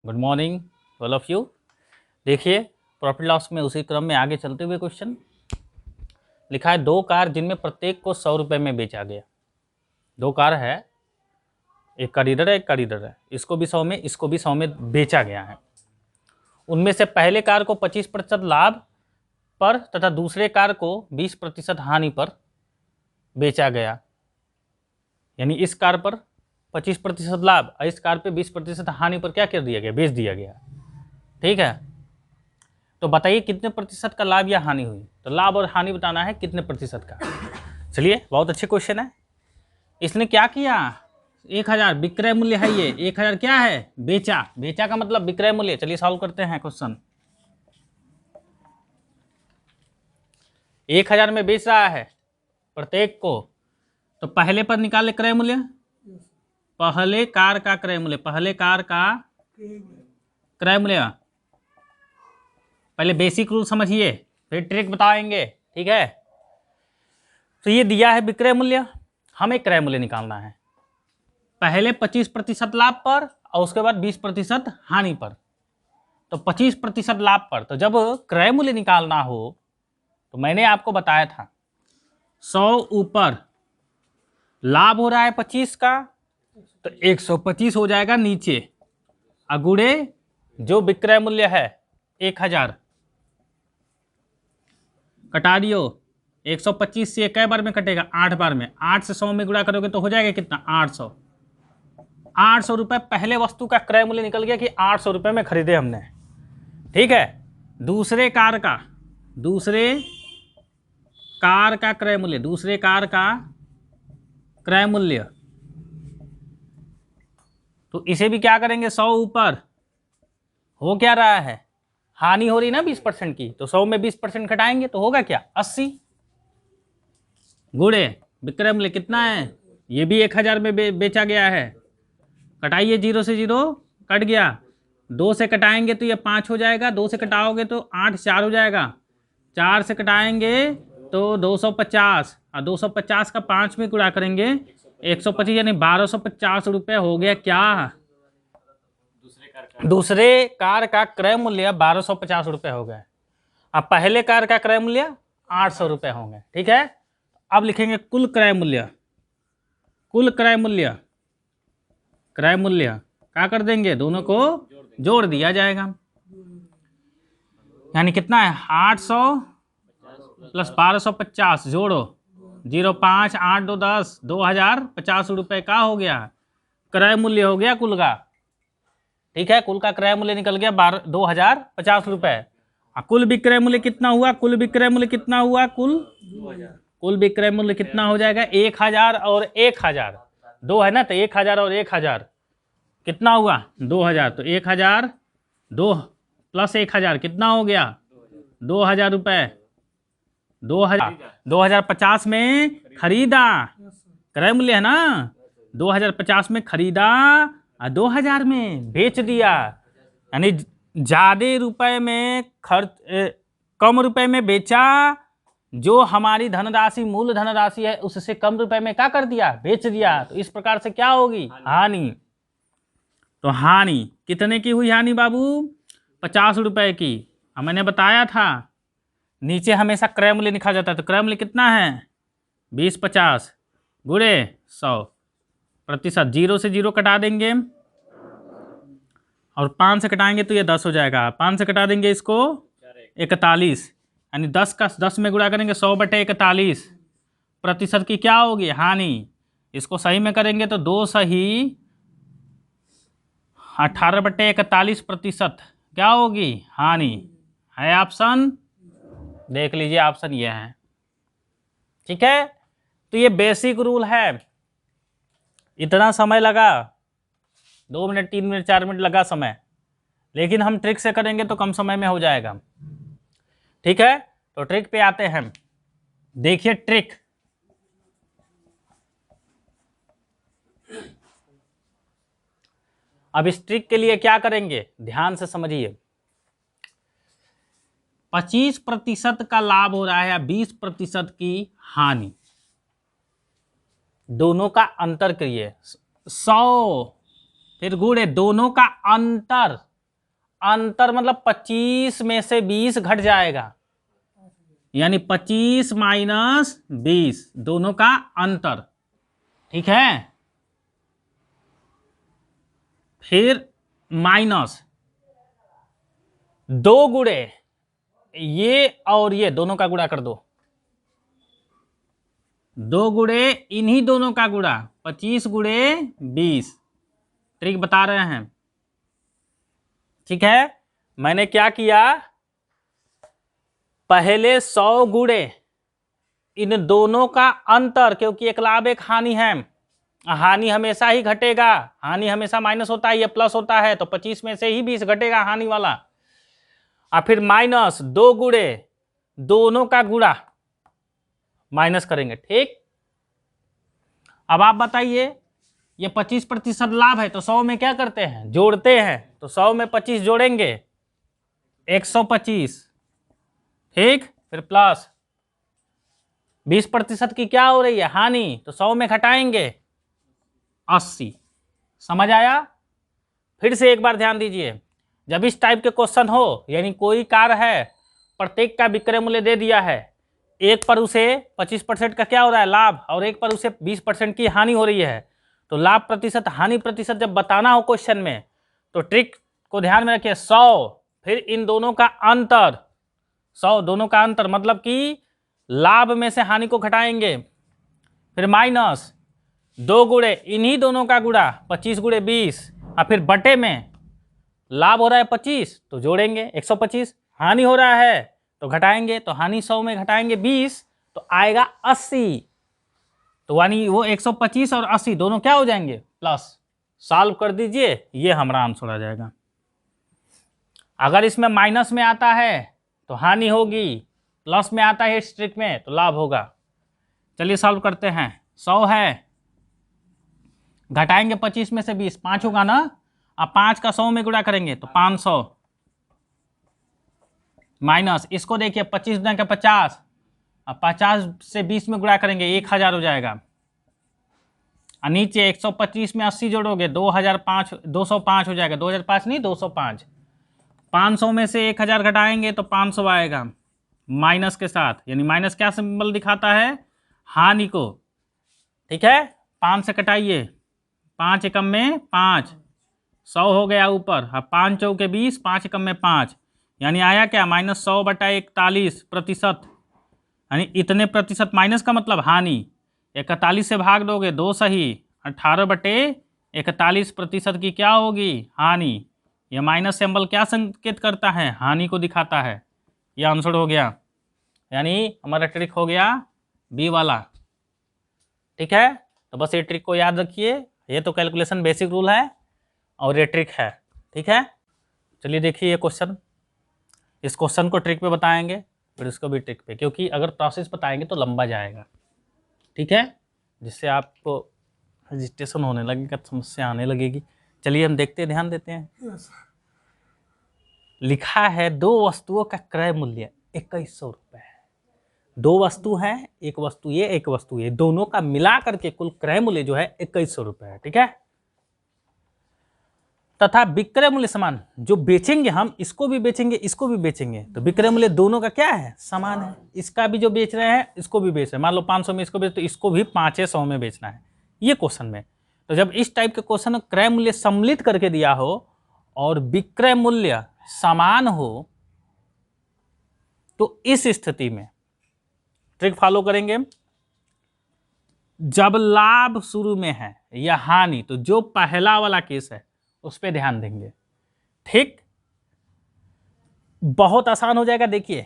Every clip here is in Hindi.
Good morning all of you. देखिए प्रॉफिट लॉस में उसी क्रम में आगे चलते हुए क्वेश्चन लिखा है, दो कार जिनमें प्रत्येक को 100 रुपये में बेचा गया। दो कार है, एक का रीडर है, एक का रीडर है, इसको भी 100 में, इसको भी 100 में बेचा गया है। उनमें से पहले कार को 25% लाभ पर तथा दूसरे कार को 20% हानि पर बेचा गया। यानी इस कार पर 25% लाभ और इस कार पे 20% हानि पर क्या कर दिया गया, बेच दिया गया। ठीक है, तो बताइए कितने प्रतिशत का लाभ या हानि हुई। तो लाभ और हानि बताना है कितने प्रतिशत का। चलिए, बहुत अच्छे क्वेश्चन है। इसने क्या किया, 1000 विक्रय मूल्य है, ये 1000 क्या है, बेचा। बेचा का मतलब विक्रय मूल्य। चलिए सॉल्व करते हैं क्वेश्चन। 1000 में बेच रहा है प्रत्येक को, तो पहले पर निकाल ले क्रय मूल्य। पहले कार का क्रय मूल्य, पहले कार का क्रय मूल्य। पहले बेसिक रूल समझिए, फिर ट्रिक बताएंगे। ठीक है, तो ये दिया है विक्रय मूल्य, हमें क्रय मूल्य निकालना है। पहले 25% लाभ पर और उसके बाद 20% हानि पर। तो 25% लाभ पर, तो जब क्रय मूल्य निकालना हो तो मैंने आपको बताया था 100 ऊपर लाभ हो रहा है 25 का, तो 125 हो जाएगा नीचे, अगुड़े जो विक्रय मूल्य है 1000 कटा दियो। 125 से कै बार में कटेगा, 8 बार में। 8 से 100 में गुणा करोगे तो हो जाएगा कितना, 800। 800 रुपये पहले वस्तु का क्रय मूल्य निकल गया कि 800 रुपये में खरीदे हमने। ठीक है, दूसरे कार का क्रय मूल्य, दूसरे कार का क्रय मूल्य, तो इसे भी क्या करेंगे, 100 ऊपर हो क्या रहा है, हानि हो रही ना 20% की, तो 100 में 20% घटाएंगे तो होगा क्या, 80 गुणे विक्रय मूल्य कितना है, ये भी 1000 में बेचा गया है। कटाइए, 0 से 0 कट गया, 2 से कटाएंगे तो ये 5 हो जाएगा, 2 से कटाओगे तो 8, 4 हो जाएगा, 4 से कटाएंगे तो 250, और 250 का 5 में गुणा करेंगे 125, यानी 1250 रुपये हो गया क्या, दूसरे कार का क्रय मूल्य 1250 रुपये हो गए। अब पहले कार का क्रय मूल्य 800 रुपये होंगे। ठीक है, अब लिखेंगे कुल क्रय मूल्य। कुल क्रय मूल्य, क्रय मूल्य क्या कर देंगे, दोनों को जोड़ दिया जाएगा। यानी कितना है, 800 प्लस 1250 जोड़ो, 05 8 2 10, 2050 रुपये का हो गया क्रय मूल्य, हो गया कुल का। ठीक है, कुल का क्रय मूल्य निकल गया 2050 रुपये। कुल विक्रय मूल्य कितना हुआ, कुल विक्रय मूल्य कितना हुआ, कुल विक्रय मूल्य कितना हो जाएगा, 1000 और 1000, 2 है ना, तो 1000 और 1000 कितना हुआ, 2000। तो 1000 2 प्लस 1000 कितना हो गया, 2000 रुपये। 2050 में खरीदा, क्रय मूल्य है ना, 2050 में खरीदा और 2000 में बेच दिया। यानी ज्यादा रुपए में कम रुपए में बेचा, जो हमारी धनराशि मूल धनराशि है उससे कम रुपए में क्या कर दिया, बेच दिया। तो इस प्रकार से क्या होगी, हानि। तो हानि कितने की हुई, हानि बाबू 50 रुपए की। मैंने बताया था नीचे हमेशा क्रय मूल्य लिखा जाता है, तो क्रय मूल्य कितना है 2050 गुणे 100%। 0 से 0 कटा देंगे और 5 से कटाएंगे तो ये 10 हो जाएगा, 5 से कटा देंगे इसको 41, यानी 10 का 10 में गुणा करेंगे 100/41% की क्या होगी, हानि। इसको सही में करेंगे तो 2 सही 18/41% क्या होगी, हानि। है ऑप्शन, देख लीजिए ऑप्शन ये है। ठीक है, तो ये बेसिक रूल है। इतना समय लगा, 2 मिनट 3 मिनट 4 मिनट लगा समय, लेकिन हम ट्रिक से करेंगे तो कम समय में हो जाएगा। ठीक है, तो ट्रिक पे आते हैं। देखिए ट्रिक, अब इस ट्रिक के लिए क्या करेंगे, ध्यान से समझिए। 25% का लाभ हो रहा है या 20% की हानि, दोनों का अंतर करिए। 100 फिर गुणे दोनों का अंतर, अंतर मतलब 25 में से 20 घट जाएगा, यानी 25 माइनस 20 दोनों का अंतर, ठीक है। फिर माइनस 2 गुणे ये और ये दोनों का गुणा कर दो, 2 गुणे इन्हीं दोनों का गुणा, 25 गुणे 20, ट्रिक बता रहे हैं, ठीक है। मैंने क्या किया, पहले 100 गुणे इन दोनों का अंतर, क्योंकि एक लाभ एक हानि है, हानि हमेशा ही घटेगा, हानि हमेशा माइनस होता है, ये प्लस होता है, तो 25 में से ही 20 घटेगा हानि वाला, और फिर माइनस 2 गुणे दोनों का गुणा माइनस करेंगे, ठीक। अब आप बताइए, ये 25% लाभ है तो 100 में क्या करते हैं, जोड़ते हैं, तो 100 में 25 जोड़ेंगे 125, ठीक। फिर प्लस 20% की क्या हो रही है, हानि, तो 100 में घटाएंगे 80, समझ आया। फिर से एक बार ध्यान दीजिए, जब इस टाइप के क्वेश्चन हो, यानी कोई कार है, प्रत्येक का विक्रय मूल्य दे दिया है, एक पर उसे 25% का क्या हो रहा है, लाभ, और एक पर उसे 20% की हानि हो रही है, तो लाभ प्रतिशत हानि प्रतिशत जब बताना हो क्वेश्चन में, तो ट्रिक को ध्यान में रखिए, 100 फिर इन दोनों का अंतर, 100 दोनों का अंतर मतलब कि लाभ में से हानि को घटाएंगे, फिर माइनस 2 गुणे इन्हीं दोनों का गुणा, 25 गुणे 20, और फिर बटे में लाभ हो रहा है 25 तो जोड़ेंगे 125, हानि हो रहा है तो घटाएंगे, तो हानि 100 में घटाएंगे 20 तो आएगा 80, तो यानी वो 125 और 80 दोनों क्या हो जाएंगे, प्लस। सॉल्व कर दीजिए, ये हमारा आंसर आ जाएगा। अगर इसमें माइनस में आता है तो हानि होगी, प्लस में आता है इस ट्रिक में तो लाभ होगा। चलिए सॉल्व करते हैं, 100 है, घटाएंगे 25 में से 20, 5 होगा ना, अब 5 का 100 में गुणा करेंगे तो 500, माइनस इसको देखिए 25 गुना के 50, अब 50 से 20 में गुणा करेंगे 1000 हो जाएगा, और नीचे 125 में 80 जोड़ोगे 205 हो जाएगा, 2005 नहीं 205, 500 में से 1000 घटाएंगे तो 500 आएगा माइनस के साथ, यानी माइनस क्या सिंबल दिखाता है, हानि को, ठीक है। 5 से कटाइए, 5 एकम में 5, 100 हो गया ऊपर, अब 5 चौके 20, 5 एकम में 5, यानी आया क्या, -100/41%, यानी इतने प्रतिशत माइनस का मतलब हानि, 41 से भाग दोगे 2 सही, 18/41% की क्या होगी, हानि। यह माइनस सिंबल क्या संकेत करता है, हानि को दिखाता है। यह आंसर हो गया, यानी हमारा ट्रिक हो गया बी वाला, ठीक है। तो बस ये ट्रिक को याद रखिए, ये तो कैलकुलेशन बेसिक रूल है और ये ट्रिक है, ठीक है। चलिए देखिए ये क्वेश्चन, इस क्वेश्चन को ट्रिक पे बताएंगे, फिर इसको भी ट्रिक पे, क्योंकि अगर प्रोसेस बताएंगे तो लंबा जाएगा, ठीक है, जिससे आपको हेजिटेशन होने लगेगा, समस्या आने लगेगी। चलिए हम देखते हैं, ध्यान देते हैं। लिखा है 2 वस्तुओं का क्रय मूल्य 2100 रुपये है, 2 वस्तु हैं, एक वस्तु ये एक वस्तु ये, दोनों का मिला करके कुल क्रय मूल्य जो है 2100 रुपये है, ठीक है। तथा विक्रय मूल्य समान, जो बेचेंगे हम, इसको भी बेचेंगे इसको भी बेचेंगे, तो विक्रय मूल्य दोनों का क्या है, समान है, इसका भी जो बेच रहे हैं इसको भी बेच रहे हैं, मान लो 500 में इसको बेच तो इसको भी 500 में बेचना है, ये क्वेश्चन में। तो जब इस टाइप के क्वेश्चन क्रय मूल्य सम्मिलित करके दिया हो और विक्रय मूल्य समान हो, तो इस स्थिति में ट्रिक फॉलो करेंगे, जब लाभ शुरू में है या हानि, तो जो पहला वाला केस है उस पर ध्यान देंगे, ठीक। बहुत आसान हो जाएगा, देखिए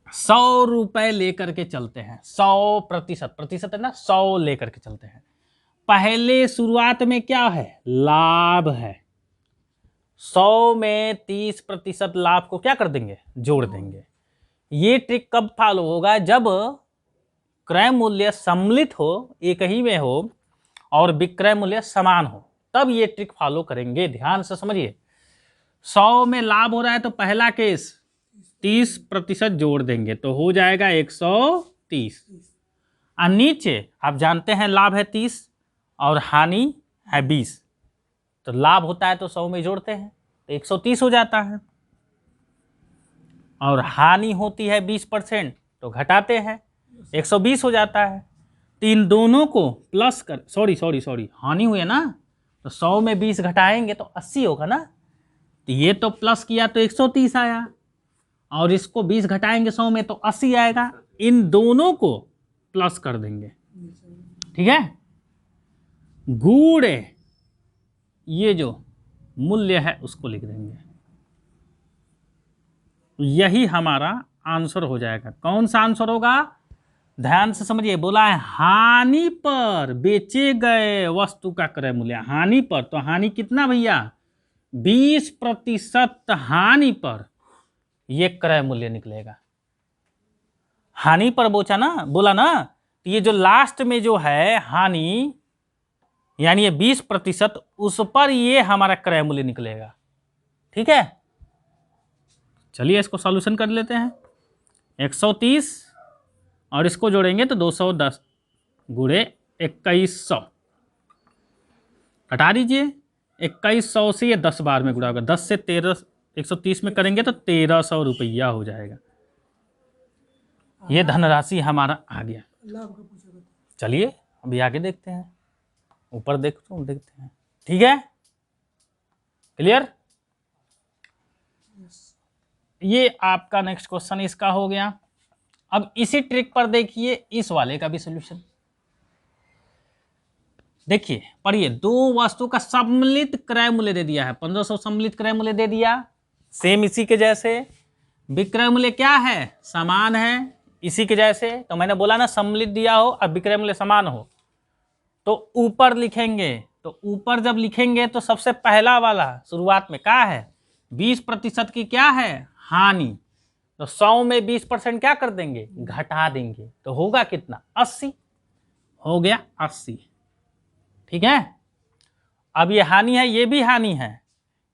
100 रुपए लेकर के चलते हैं, 100% प्रतिशत है ना, 100 लेकर के चलते हैं, पहले शुरुआत में क्या है, लाभ है, 100 में 30% लाभ को क्या कर देंगे, जोड़ देंगे। ये ट्रिक कब फॉलो होगा, जब क्रय मूल्य सम्मिलित हो, एक ही में हो, और विक्रय मूल्य समान हो, तब ये ट्रिक फॉलो करेंगे। ध्यान से समझिए, 100 में लाभ हो रहा है तो पहला केस 30% जोड़ देंगे तो हो जाएगा 130, और नीचे आप जानते हैं लाभ है 30 और हानि है 20, तो लाभ होता है तो 100 में जोड़ते हैं, तो 130 हो जाता है, और हानि होती है 20%, तो घटाते हैं 120 हो जाता है। तो इन दोनों को प्लस कर, सॉरी हानि हुई है ना, तो 100 में 20 घटाएंगे तो 80 होगा ना। तो ये तो प्लस किया तो 130 आया, और इसको 20 घटाएंगे 100 में तो 80 आएगा। इन दोनों को प्लस कर देंगे, ठीक है। गुणे ये जो मूल्य है उसको लिख देंगे, यही हमारा आंसर हो जाएगा। कौन सा आंसर होगा, ध्यान से समझिए। बोला है हानि पर बेचे गए वस्तु का क्रय मूल्य, हानि पर, तो हानि कितना भैया, 20% हानि पर ये क्रय मूल्य निकलेगा। हानि पर बोला ना, तो ये जो लास्ट में जो है हानि, यानी ये 20%, उस पर ये हमारा क्रय मूल्य निकलेगा, ठीक है। चलिए इसको सॉल्यूशन कर लेते हैं। 130 और इसको जोड़ेंगे तो 210 गुणे 2100, हटा दीजिए। 2100 से ये 10 बार में गुणा होगा, 10 से 13, 130 में करेंगे तो 1300 रुपया हो जाएगा। ये धनराशि हमारा आ गया। चलिए अभी आगे देखते हैं, ऊपर देखते हैं, ठीक है, क्लियर। ये आपका नेक्स्ट क्वेश्चन इसका हो गया। अब इसी ट्रिक पर देखिए इस वाले का भी सॉल्यूशन। देखिए पढ़िए, दो वस्तु का सम्मिलित क्रय मूल्य दे दिया है, 1500 सम्मिलित क्रय मूल्य दे दिया, सेम इसी के जैसे। विक्रय मूल्य क्या है, समान है इसी के जैसे। तो मैंने बोला ना सम्मिलित दिया हो और विक्रय मूल्य समान हो तो ऊपर लिखेंगे। तो ऊपर जब लिखेंगे तो सबसे पहला वाला शुरुआत में क्या है, 20% की क्या है, हानि। तो 100 में 20% क्या कर देंगे, घटा देंगे, तो होगा कितना, 80 हो गया, 80, ठीक है। अब ये हानि है, ये भी हानि है,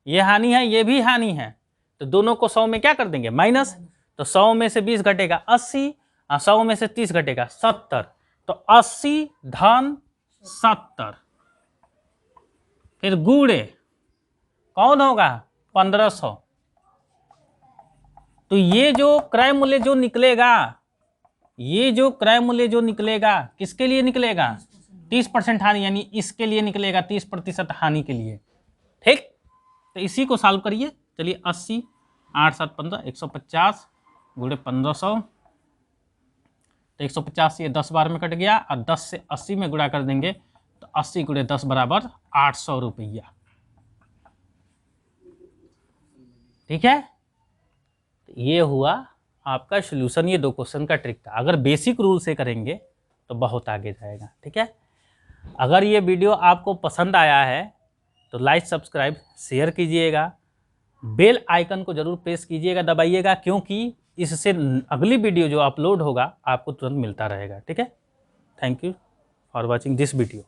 ये हानि है, ये भी हानि है, तो दोनों को 100 में क्या कर देंगे, माइनस। तो 100 में से 20 घटेगा 80, और 100 में से 30 घटेगा 70, तो 80 धन 70, फिर गुणे कौन होगा, 1500। तो ये जो क्रय मूल्य जो निकलेगा, ये जो क्रय मूल्य जो निकलेगा किसके लिए निकलेगा, 30% हानि, यानी इसके लिए निकलेगा 30% हानि के लिए, ठीक। तो इसी को सॉल्व करिए। चलिए 80 8 7 15 150 गुणे 1500, तो 150 ये 10 बार में कट गया, और 10 से 80 में गुणा कर देंगे तो 80 गुणे 10 बराबर 800 रुपया, ठीक है। तो ये हुआ आपका सॉल्यूशन, ये दो क्वेश्चन का ट्रिक था। अगर बेसिक रूल से करेंगे तो बहुत आगे जाएगा, ठीक है। अगर ये वीडियो आपको पसंद आया है तो लाइक सब्सक्राइब शेयर कीजिएगा, बेल आइकन को जरूर प्रेस कीजिएगा, दबाइएगा, क्योंकि इससे अगली वीडियो जो अपलोड होगा आपको तुरंत मिलता रहेगा, ठीक है। Thank you for watching this video.